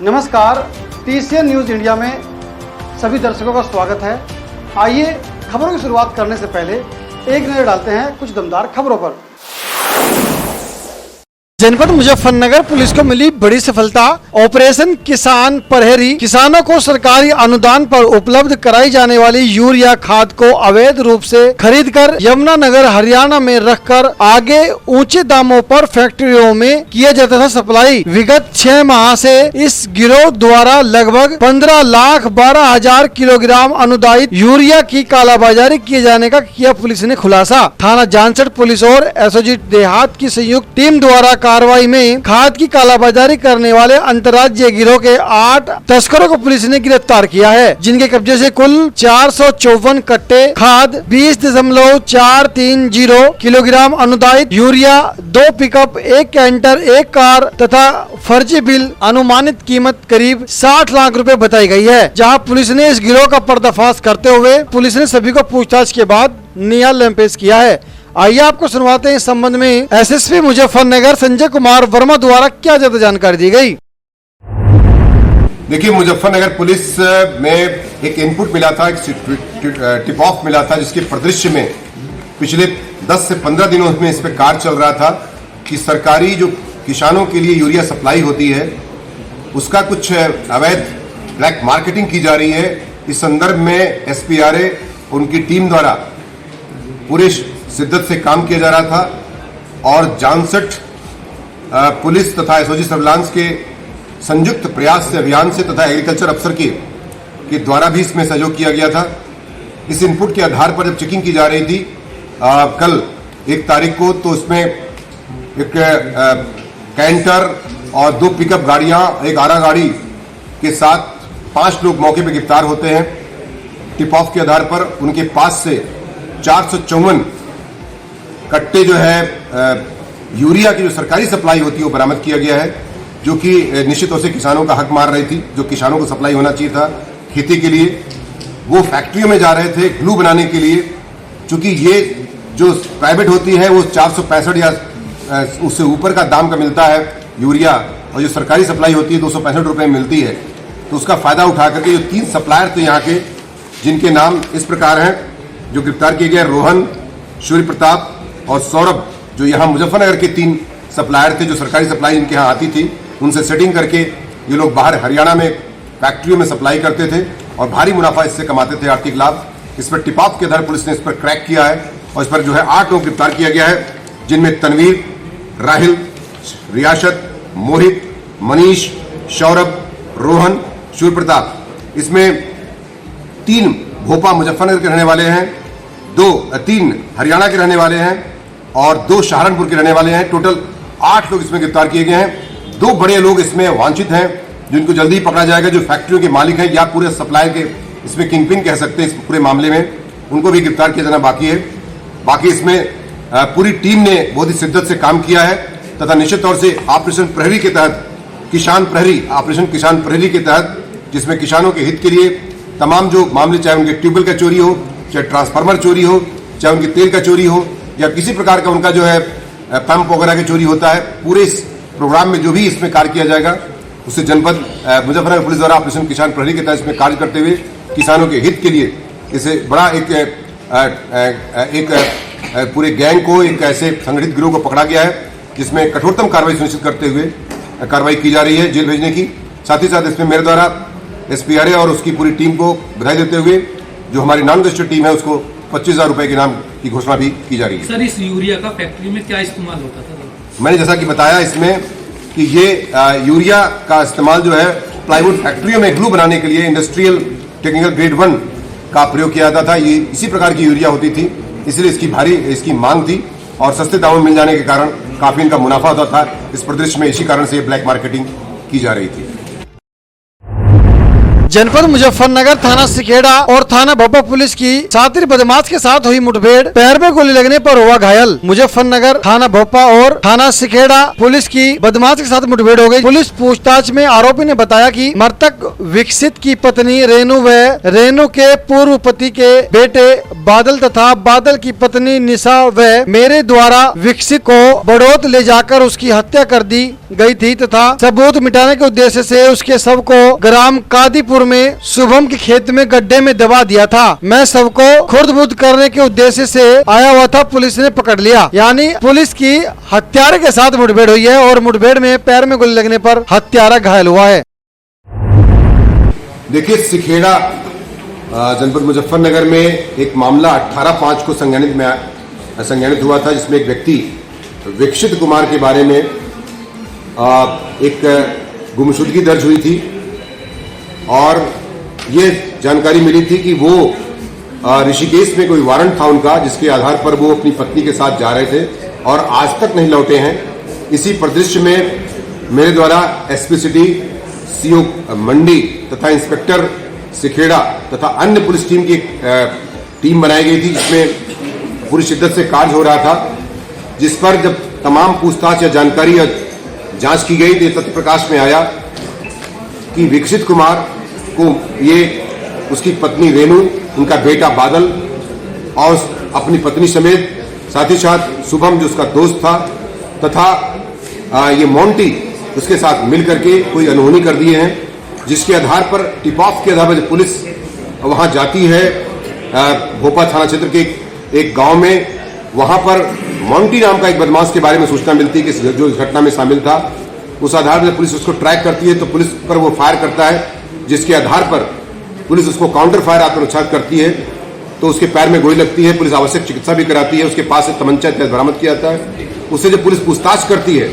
नमस्कार, TCN news India में सभी दर्शकों का स्वागत है। आइए खबरों की शुरुआत करने से पहले एक नजर डालते हैं कुछ दमदार खबरों पर। जनपद मुजफ्फरनगर पुलिस को मिली बड़ी सफलता। ऑपरेशन किसान प्रहरी किसानों को सरकारी अनुदान पर उपलब्ध कराई जाने वाली यूरिया खाद को अवैध रूप से खरीदकर यमुनानगर हरियाणा में रखकर आगे ऊंचे दामों पर फैक्ट्रियों में किया जाता था सप्लाई। विगत 6 माह से इस गिरोह द्वारा लगभग 15,12,000 किलोग्राम अनुदानित यूरिया की कालाबाजारी किए जाने का किया पुलिस ने खुलासा। थाना जानसठ पुलिस और एसओजी देहात की संयुक्त टीम द्वारा कार्रवाई में खाद की कालाबाजारी करने वाले अंतर्राज्यीय गिरोह के 8 तस्करों को पुलिस ने गिरफ्तार किया है, जिनके कब्जे से कुल 454 कट्टे खाद, 20.430 किलोग्राम अनुदानित यूरिया, 2 पिकअप, 1 कैंटर, 1 कार तथा फर्जी बिल अनुमानित कीमत करीब 60 लाख रुपए बताई गई है। जहां पुलिस ने इस गिरोह का पर्दाफाश करते हुए पुलिस ने सभी को पूछताछ के बाद न्यायालय में पेश किया है। आइए आपको सुनवाते हैं इस संबंध में एसएसपी मुजफ्फरनगर संजय कुमार वर्मा द्वारा क्या ज्यादा जानकारी दी गई। देखिए, मुजफ्फरनगर पुलिस में एक इनपुट मिला था, एक टिप ऑफ मिला था, जिसके परिदृश्य में पिछले 10 से 15 दिनों में इस पे कार्य चल रहा था कि सरकारी जो किसानों के लिए यूरिया सप्लाई होती है उसका कुछ अवैध ब्लैक मार्केटिंग की जा रही है। इस संदर्भ में एसपीआरए उनकी टीम द्वारा पूरे शिद्दत से काम किया जा रहा था और जानसठ पुलिस तथा एसओजी सर्विलांस के संयुक्त प्रयास से अभियान से तथा एग्रीकल्चर अफसर के द्वारा भी इसमें सहयोग किया गया था। इस इनपुट के आधार पर जब चेकिंग की जा रही थी कल 1 तारीख को, तो इसमें एक कैंटर और 2 पिकअप गाड़ियां, 1 आरा गाड़ी के साथ 5 लोग मौके पर गिरफ्तार होते हैं। टिप ऑफ के आधार पर उनके पास से 454 कट्टे जो है यूरिया की जो सरकारी सप्लाई होती है वो बरामद किया गया है, जो कि निश्चित तौर से किसानों का हक मार रही थी। जो किसानों को सप्लाई होना चाहिए था खेती के लिए, वो फैक्ट्रियों में जा रहे थे ग्लू बनाने के लिए। चूंकि ये जो प्राइवेट होती है वो 465 या उससे ऊपर का दाम का मिलता है यूरिया, और जो सरकारी सप्लाई होती है 265 रुपये में मिलती है। तो उसका फायदा उठा करके जो 3 सप्लायर थे यहाँ के, जिनके नाम इस प्रकार हैं, जो गिरफ्तार किए गए रोहन, सूर्य प्रताप और सौरभ, जो यहाँ मुजफ्फरनगर के 3 सप्लायर थे जो सरकारी सप्लाई इनके यहाँ आती थी, उनसे सेटिंग करके ये लोग बाहर हरियाणा में फैक्ट्रियों में सप्लाई करते थे और भारी मुनाफा इससे कमाते थे, आर्थिक लाभ। इस पर टिप ऑफ के आधार पुलिस ने इस पर क्रैक किया है और इस पर जो है 8 लोग गिरफ्तार किया गया है, जिनमें तनवीर, राहिल, रियासत, मोहित, मनीष, सौरभ, रोहन, सूर्य प्रताप। इसमें 3 भोपा मुजफ्फरनगर के रहने वाले हैं, 3 हरियाणा के रहने वाले हैं और 2 सहारनपुर के रहने वाले हैं। टोटल 8 लोग इसमें गिरफ्तार किए गए हैं। 2 बड़े लोग इसमें वांछित हैं, जिनको जल्दी ही पकड़ा जाएगा, जो फैक्ट्रियों के मालिक हैं या पूरे सप्लाई के इसमें किंगपिन कह सकते हैं इस पूरे मामले में, उनको भी गिरफ्तार किया जाना बाकी है। बाकी इसमें पूरी टीम ने बहुत ही शिद्दत से काम किया है तथा निश्चित तौर से ऑपरेशन प्रहरी के तहत, ऑपरेशन किसान प्रहरी के तहत, जिसमें किसानों के हित के लिए तमाम जो मामले, चाहे उनके ट्यूबवेल का चोरी हो, चाहे ट्रांसफार्मर चोरी हो, चाहे उनके तेल का चोरी हो या किसी प्रकार का उनका जो है पंप वगैरह की चोरी होता है, पूरे इस प्रोग्राम में जो भी इसमें कार्य किया जाएगा उससे जनपद मुजफ्फरनगर पुलिस द्वारा ऑपरेशन किसान प्रहरी के तहत इसमें कार्य करते हुए किसानों के हित के लिए इसे बड़ा एक पूरे गैंग को, एक ऐसे संगठित गिरोह को पकड़ा गया है, जिसमें कठोरतम कार्रवाई सुनिश्चित करते हुए कार्रवाई की जा रही है जेल भेजने की। साथ ही साथ इसमें मेरे द्वारा एसपीआरए और उसकी पूरी टीम को बधाई देते हुए जो हमारी नॉन रजिस्टर्ड टीम है उसको 25,000 रुपए के इनाम की घोषणा भी की जा रही है। सर, इस यूरिया का फैक्ट्री में क्या इस्तेमाल होता था? मैंने जैसा कि बताया इसमें कि ये यूरिया का इस्तेमाल जो है प्लाईवुड फैक्ट्रियों में ग्लू बनाने के लिए इंडस्ट्रियल टेक्निकल ग्रेड 1 का प्रयोग किया जाता था। ये इसी प्रकार की यूरिया होती थी, इसलिए इसकी मांग थी और सस्ते दामों में मिल जाने के कारण काफी इनका मुनाफा होता था। इस परिदृश्य में इसी कारण से ब्लैक मार्केटिंग की जा रही थी। जनपद मुजफ्फरनगर थाना सिखेड़ा और थाना भोपा पुलिस की शातिर बदमाश के साथ हुई मुठभेड़, पैर में गोली लगने पर हुआ घायल। मुजफ्फरनगर थाना भोपा और थाना सिखेड़ा पुलिस की बदमाश के साथ मुठभेड़ हो गई। पुलिस पूछताछ में आरोपी ने बताया कि मृतक विकसित की पत्नी रेनू व रेनू के पूर्व पति के बेटे बादल तथा बादल की पत्नी निशा व मेरे द्वारा विकसित को बड़ौत ले जाकर उसकी हत्या कर दी गई थी तथा सबूत मिटाने के उद्देश्य से उसके शव को ग्राम कादीपुर में शुभम के खेत में गड्ढे में दबा दिया था। मैं शव को खुर्द-बुर्द करने के उद्देश्य से आया हुआ था, पुलिस ने पकड़ लिया। यानी पुलिस की हत्यारे के साथ मुठभेड़ हुई है और मुठभेड़ में पैर में गोली लगने पर हत्यारा घायल हुआ है। देखिए, सिखेड़ा जनपद मुजफ्फरनगर में एक मामला 18/5 को संज्ञानित हुआ था, जिसमें एक व्यक्ति विकसित कुमार के बारे में एक गुमशुदगी दर्ज हुई थी और ये जानकारी मिली थी कि वो ऋषिकेश में कोई वारंट था उनका, जिसके आधार पर वो अपनी पत्नी के साथ जा रहे थे और आज तक नहीं लौटे हैं। इसी परिदृश्य में मेरे द्वारा एसपी सिटी, सीओ मंडी तथा इंस्पेक्टर सिखेड़ा तथा अन्य पुलिस टीम की टीम बनाई गई थी, जिसमें पूरी शिद्दत से कार्य हो रहा था। जिस पर जब तमाम पूछताछ या जानकारी या जांच की गई तो ये तथ्य प्रकाश में आया कि विकसित कुमार को ये उसकी पत्नी रेनू, उनका बेटा बादल और अपनी पत्नी समेत साथ ही साथ शुभम जो उसका दोस्त था तथा ये मोंटी उसके साथ मिल करके कोई अनहोनी कर दिए हैं, जिसके आधार पर टिप ऑफ के आधार पर पुलिस वहां जाती है भोपा थाना क्षेत्र के एक गांव में। वहां पर मोंटी नाम का एक बदमाश के बारे में सूचना मिलती है कि जो इस घटना में शामिल था। उस आधार पर पुलिस उसको ट्रैक करती है तो पुलिस पर वो फायर करता है, जिसके आधार पर पुलिस उसको काउंटर फायर आत्मरक्षा करती है तो उसके पैर में गोली लगती है। पुलिस आवश्यक चिकित्सा भी कराती है। उसके पास से तमंचा बरामद किया जाता है। उससे जब पुलिस पूछताछ करती है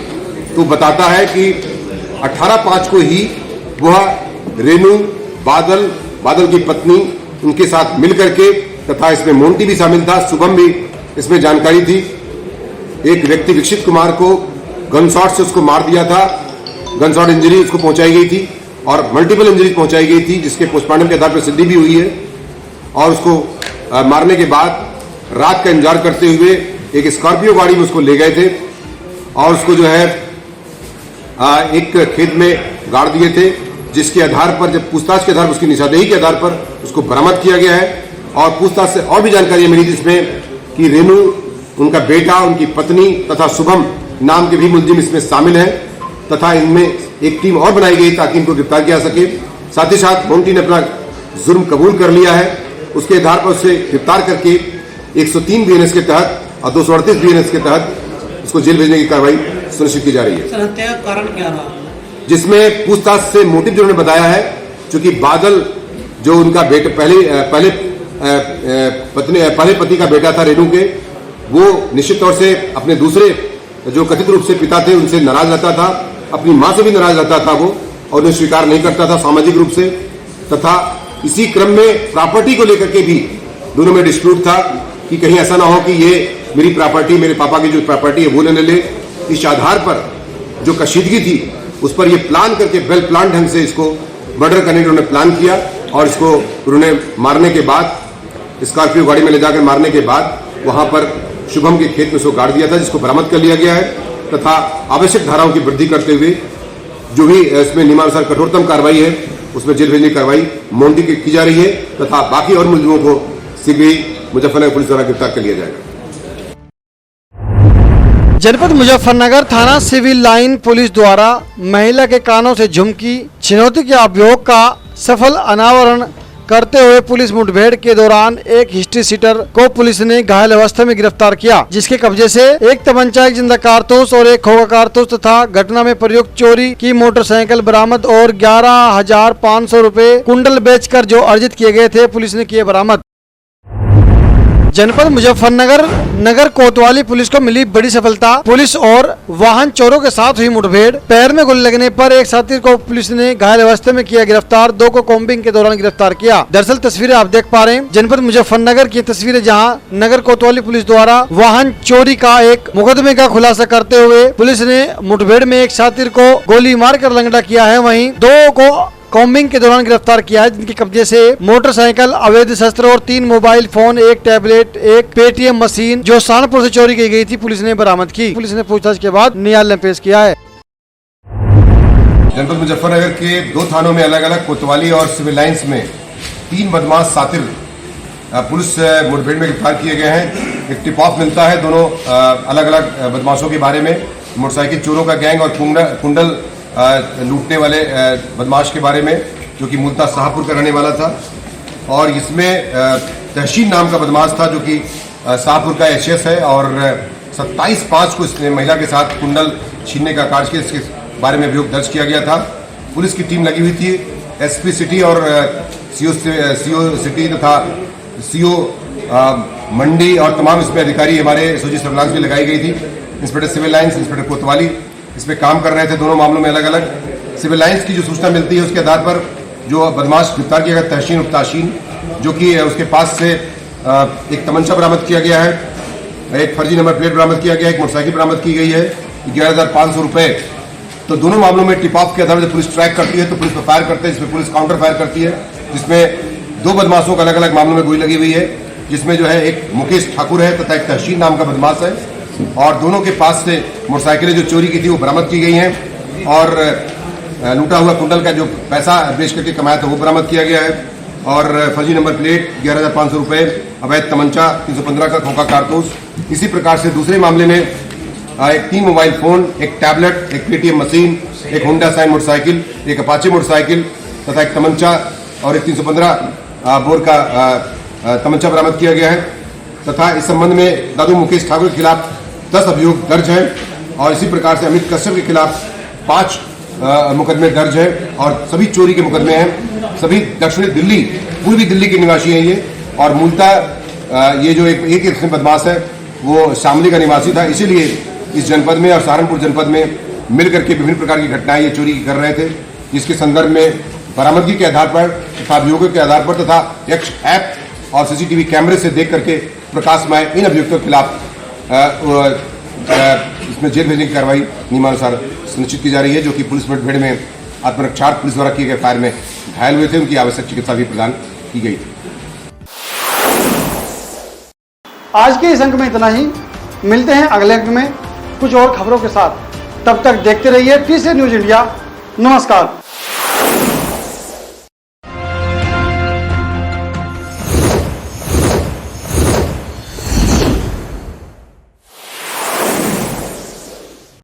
तो बताता है कि 18/5 को ही वह रेनू, बादल की पत्नी, उनके साथ मिल करके तथा इसमें मोंटी भी शामिल था, शुभम भी इसमें जानकारी थी। एक व्यक्ति विकसित कुमार को गन शॉट से उसको मार दिया था, गन शॉट इंजरी उसको पहुंचाई गई थी और मल्टीपल इंजरी पहुंचाई गई थी, जिसके पोस्टमार्टम के आधार पर सिद्धि भी हुई है। और उसको मारने के बाद रात का इंतजार करते हुए एक स्कॉर्पियो गाड़ी में उसको ले गए थे और उसको जो है एक खेत में गाड़ दिए थे, जिसके आधार पर जब पूछताछ के आधार पर उसकी निशानदेही के आधार पर उसको बरामद किया गया है। और पूछताछ से और भी जानकारी मिली जिसमें कि रेनू, उनका बेटा, उनकी पत्नी तथा शुभम नाम के भी मुलजिम इसमें शामिल हैं तथा इनमें एक टीम और बनाई गई ताकि इनको गिरफ्तार किया जा सके। साथ ही साथ मोंटी ने अपना जुर्म कबूल कर लिया है। उसके आधार पर उसे गिरफ्तार करके 103 बीएनएस के तहत और 238 बीएनएस के तहत उसको जेल भेजने की कार्रवाई सुनिश्चित की जा रही है। सर, हत्या का कारण क्या रहा? जिसमें पूछताछ से मोटिव जो उन्होंने बताया है, चूंकि बादल जो उनका बेटे पहले पति का बेटा था रेनू के, वो निश्चित तौर से अपने दूसरे जो कथित रूप से पिता थे उनसे नाराज रहता था, अपनी मां से भी नाराज रहता था वो, और उन्हें स्वीकार नहीं करता था सामाजिक रूप से। तथा इसी क्रम में प्रॉपर्टी को लेकर के भी दोनों में डिस्प्यूट था कि कहीं ऐसा ना हो कि ये मेरी प्रॉपर्टी, मेरे पापा की जो प्रॉपर्टी है वो लेने ले। इस आधार पर जो कशीदगी थी उस पर ये प्लान करके वेल प्लान ढंग से इसको मर्डर करने का उन्होंने प्लान किया और इसको उन्होंने मारने के बाद, स्कॉर्पियो गाड़ी में ले जाकर मारने के बाद वहां पर शुभम के खेत में उसको गाड़ दिया था, जिसको बरामद कर लिया गया है तथा आवश्यक धाराओं की वृद्धि करते हुए जो भी इसमें नियमानुसार कठोरतम कार्रवाई है उसमें जेल भेजने की कार्रवाई मोंटी की जा रही है तथा बाकी और मुलजिमों को शीघ्र ही मुजफ्फरनगर पुलिस द्वारा गिरफ्तार कर लिया जाएगा। जनपद मुजफ्फरनगर थाना सिविल लाइन पुलिस द्वारा महिला के कानों से झुमकी छिनौती के अभियोग का सफल अनावरण करते हुए पुलिस मुठभेड़ के दौरान एक हिस्ट्री सीटर को पुलिस ने घायल अवस्था में गिरफ्तार किया, जिसके कब्जे से एक तमंचा, एक जिंदा कारतूस और एक खोखा कारतूस तथा घटना में प्रयुक्त चोरी की मोटरसाइकिल बरामद और 11,500 रुपए कुंडल बेचकर जो अर्जित किए गए थे पुलिस ने किए बरामद। जनपद मुजफ्फरनगर नगर कोतवाली पुलिस को मिली बड़ी सफलता। पुलिस और वाहन चोरों के साथ हुई मुठभेड़, पैर में गोली लगने पर एक साथी को पुलिस ने घायल अवस्था में किया गिरफ्तार, 2 को कॉम्बिंग के दौरान गिरफ्तार किया। दरअसल तस्वीरें आप देख पा रहे हैं जनपद मुजफ्फरनगर की तस्वीरें, जहां नगर कोतवाली पुलिस द्वारा वाहन चोरी का एक मुकदमे का खुलासा करते हुए पुलिस ने मुठभेड़ में एक साथी को गोली मारकर लंगड़ा किया है, वहीं 2 को कॉम्बिंग के दौरान गिरफ्तार किया है, जिनके कब्जे से मोटरसाइकिल, अवैध शस्त्र और 3 mobile phone, 1 tablet, 1 Paytm machine जो सहारनपुर से चोरी की गई थी, पुलिस ने बरामद की। पुलिस ने पूछताछ के बाद न्यायालय में पेश किया है। जनपद मुजफ्फरनगर के 2 थानों में अलग अलग कोतवाली और सिविल लाइंस में 3 बदमाश सातिर पुलिस मुठभेड़ में गिरफ्तार किए गए हैं। एक टिप ऑफ मिलता है दोनों अलग अलग बदमाशों के बारे में, मोटरसाइकिल चोरों का गैंग और कुंडल लूटने वाले बदमाश के बारे में, जो कि मूलतः शाहपुर का रहने वाला था। और इसमें तहसीन नाम का बदमाश था जो कि शाहपुर का एचएस है और 27/5 को इसने महिला के साथ कुंडल छीनने का कार्य किया, इसके बारे में अभियोग दर्ज किया गया था। पुलिस की टीम लगी हुई थी, एसपी सिटी और सीओ सिटी तथा सीओ मंडी और तमाम इसमें अधिकारी हमारे एसओजी सर्विलांस में लगाई गई थी। इंस्पेक्टर सिविल लाइंस, इंस्पेक्टर कोतवाली इसमें काम कर रहे थे दोनों मामलों में अलग अलग। सिविल लाइंस की जो सूचना मिलती है उसके आधार पर जो बदमाश गिरफ्तार किया गया तहसीन उपताशीन, जो कि उसके पास से एक तमंचा बरामद किया गया है, एक फर्जी नंबर प्लेट बरामद किया गया है, एक मोटरसाइकिल बरामद की गई है, 11,500 रुपए। तो दोनों मामलों में टिप ऑफ के आधार पर पुलिस ट्रैक करती है तो पुलिस पर फायर करते हैं, जिसमें पुलिस काउंटर फायर करती है, जिसमें 2 बदमाशों का अलग अलग मामलों में गोली लगी हुई है, जिसमें जो है एक मुकेश ठाकुर है तथा एक तहसीन नाम का बदमाश है। और दोनों के पास से मोटरसाइकिलें जो चोरी की थी वो बरामद की गई हैं और लूटा हुआ कुंडल का जो पैसा बेच करके कमाया था वो बरामद किया गया है और फर्जी नंबर प्लेट, 11,500 रुपए, अवैध तमंचा, 315 का खोखा कारतूस। इसी प्रकार से दूसरे मामले में एक 3 मोबाइल फोन, एक टैबलेट, एक पेटीएम मशीन, एक होंडा साइन मोटरसाइकिल, एक अपाचे मोटरसाइकिल तथा एक तमंचा और एक 315 बोर का तमंचा बरामद किया गया है। तथा इस संबंध में दादू मुकेश ठाकुर के खिलाफ 10 अभियोग दर्ज हैं और इसी प्रकार से अमित कश्यप के खिलाफ 5 मुकदमे दर्ज हैं और सभी चोरी के मुकदमे हैं। सभी दक्षिणी दिल्ली, पूर्वी दिल्ली के निवासी हैं ये और मूलतः ये जो एक बदमाश है वो शामली का निवासी था, इसीलिए इस जनपद में और सहारनपुर जनपद में मिलकर के विभिन्न प्रकार की घटनाएं ये चोरी कर रहे थे, जिसके संदर्भ में बरामदगी के आधार पर तथा अभियोगों के आधार पर तथा एक्स ऐप और सीसीटीवी कैमरे से देख करके प्रकाशमय इन अभियुक्तों के खिलाफ इसमें जेल भेजने की कार्रवाई नियमानुसार सुनिश्चित की जा रही है, जो कि पुलिस मुठभेड़ में आत्मरक्षार्थ पुलिस द्वारा किए गए फायर में घायल हुए थे, उनकी आवश्यक चिकित्सा भी प्रदान की गई थी। आज के इस अंक में इतना ही। मिलते हैं अगले अंक में कुछ और खबरों के साथ। तब तक देखते रहिए TCN न्यूज इंडिया। नमस्कार।